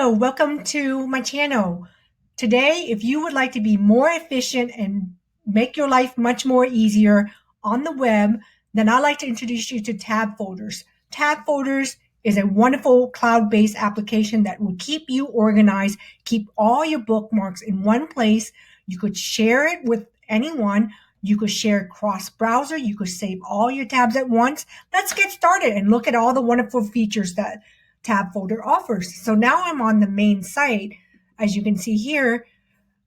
Hello, welcome to my channel. Today, if you would like to be more efficient and make your life much more easier on the web, then I'd like to introduce you to TabFolders. TabFolders is a wonderful cloud-based application that will keep you organized, keep all your bookmarks in one place. You could share it with anyone. You could share cross-browser. You could save all your tabs at once. Let's get started and look at all the wonderful features that TabFolder offers. So now I'm on the main site. As you can see here,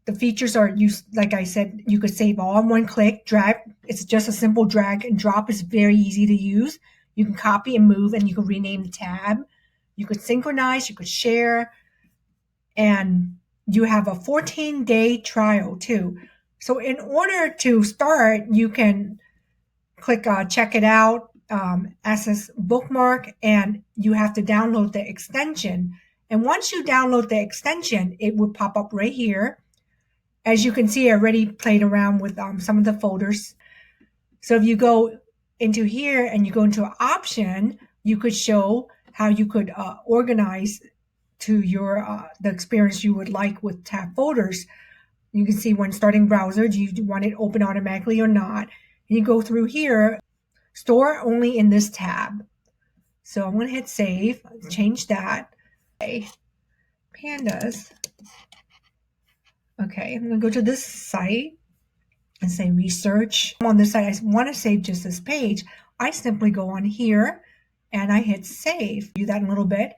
the features are used, like I said, you could save all in one click, drag. It's just a simple drag and drop. It's very easy to use. You can copy and move, and you can rename the tab. You could synchronize, you could share, and you have a 14-day trial too. So in order to start, you can click check it out, access bookmark, and you have to download the extension. And once you download the extension, it will pop up right here. As you can see, I already played around with some of the folders. So if you go into here and you go into an option, you could show how you could organize to your the experience you would like with TabFolders. You can see when starting browser, do you want it open automatically or not? And you go through here, store only in this tab. So I'm going to hit save, change that. Okay. Pandas. Okay, I'm going to go to this site and say research. On this site, I want to save just this page. I simply go on here and I hit save. Do that in a little bit.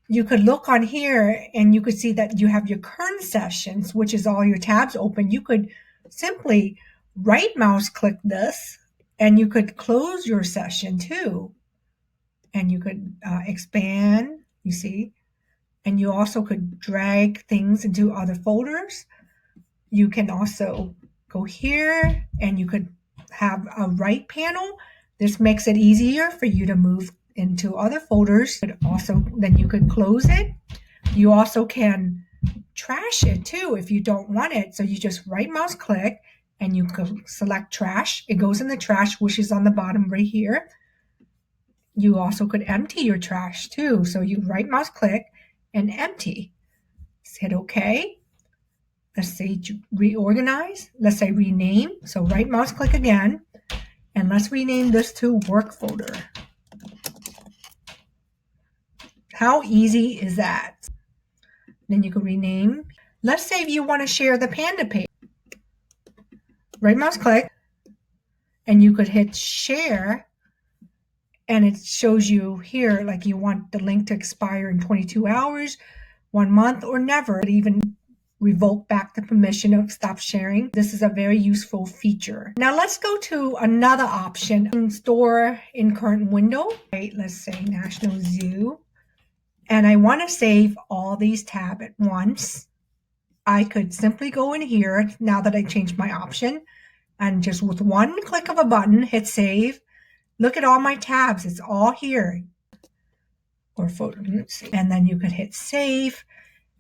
You could look on here and you could see that you have your current sessions, which is all your tabs open. You could simply right mouse click this and you could close your session too. And you could expand, you see, and you also could drag things into other folders. You can also go here and you could have a right panel. This makes it easier for you to move into other folders. But also, then you could close it. You also can trash it too if you don't want it. So you just right mouse click and you can select trash. It goes in the trash, which is on the bottom right here. You also could empty your trash too. So you right mouse click and empty. Let's hit OK. Let's say reorganize. Let's say rename. So right mouse click again. And let's rename this to work folder. How easy is that? Then you can rename. Let's say if you want to share the Panda page. Right mouse click. And you could hit share. And it shows you here, like you want the link to expire in 22 hours, 1 month, or never. It even revoke back the permission of stop sharing. This is a very useful feature. Now let's go to another option, store in current window. Right, let's say National Zoo. And I want to save all these tabs at once. I could simply go in here, now that I changed my option, and just with one click of a button, hit save. Look at all my tabs. It's all here. Or folder, and then you could hit save.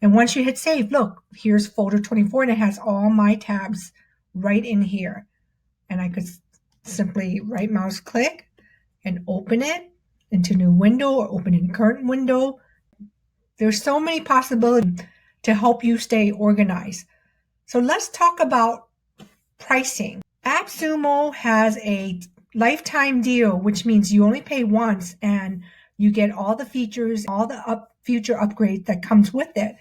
And once you hit save, look, here's folder 24, and it has all my tabs right in here. And I could simply right mouse click and open it into new window or open in current window. There's so many possibilities to help you stay organized. So let's talk about pricing. AppSumo has a lifetime deal, which means you only pay once and you get all the features, all the future upgrades that comes with it.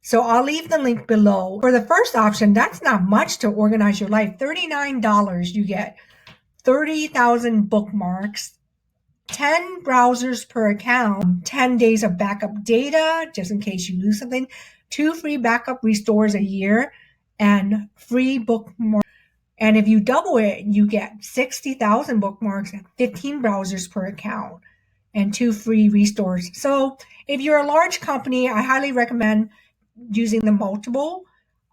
So I'll leave the link below. For the first option, that's not much to organize your life. $39, you get 30,000 bookmarks, 10 browsers per account, 10 days of backup data, just in case you lose something, 2 free backup restores a year, and free bookmarks. And if you double it, you get 60,000 bookmarks and 15 browsers per account and 2 free restores. So if you're a large company, I highly recommend using the multiple.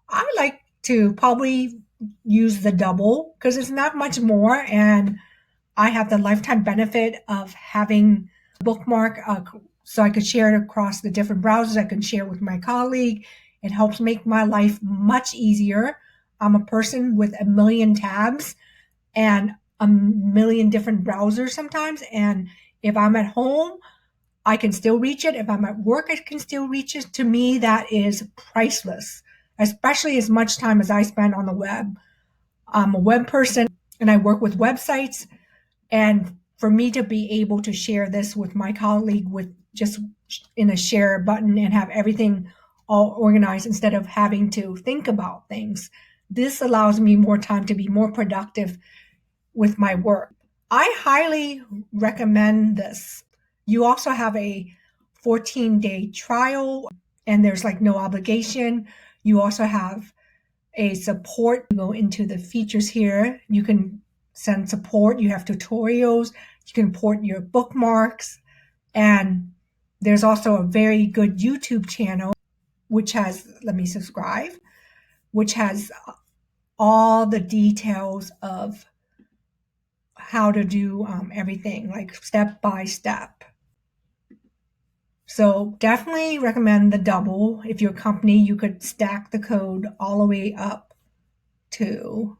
I like to probably use the double because it's not much more. And I have the lifetime benefit of having bookmark so I could share it across the different browsers. I can share with my colleague. It helps make my life much easier. I'm a person with a million tabs and a million different browsers sometimes. And if I'm at home, I can still reach it. If I'm at work, I can still reach it. To me, that is priceless, especially as much time as I spend on the web. I'm a web person and I work with websites. And for me to be able to share this with my colleague with just in a share button and have everything all organized instead of having to think about things, this allows me more time to be more productive with my work. I highly recommend this. You also have a 14-day trial and there's like no obligation. You also have a support. You go into the features here. You can send support. You have tutorials. You can import your bookmarks. And there's also a very good YouTube channel, which has, let me subscribe, which has all the details of how to do everything, like step by step. So definitely recommend the double. If your company, you could stack the code all the way up to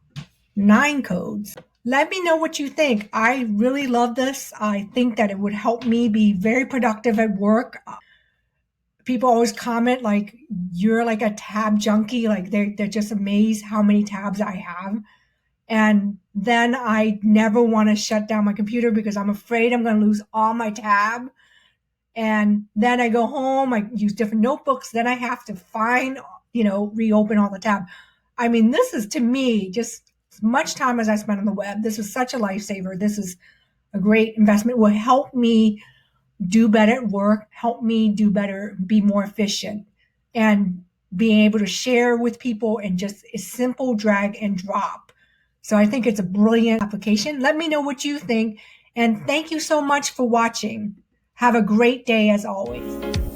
9 codes. Let me know what you think. I really love this. I think that it would help me be very productive at work. People always comment like, you're like a tab junkie. Like they're just amazed how many tabs I have. And then I never want to shut down my computer because I'm afraid I'm going to lose all my tab. And then I go home, I use different notebooks. Then I have to find, reopen all the tab. I mean, this is to me just as much time as I spend on the web. This is such a lifesaver. This is a great investment. It will help me do better at work, help me do better, be more efficient, and being able to share with people and just a simple drag and drop. So I think it's a brilliant application. Let me know what you think. And thank you so much for watching. Have a great day as always.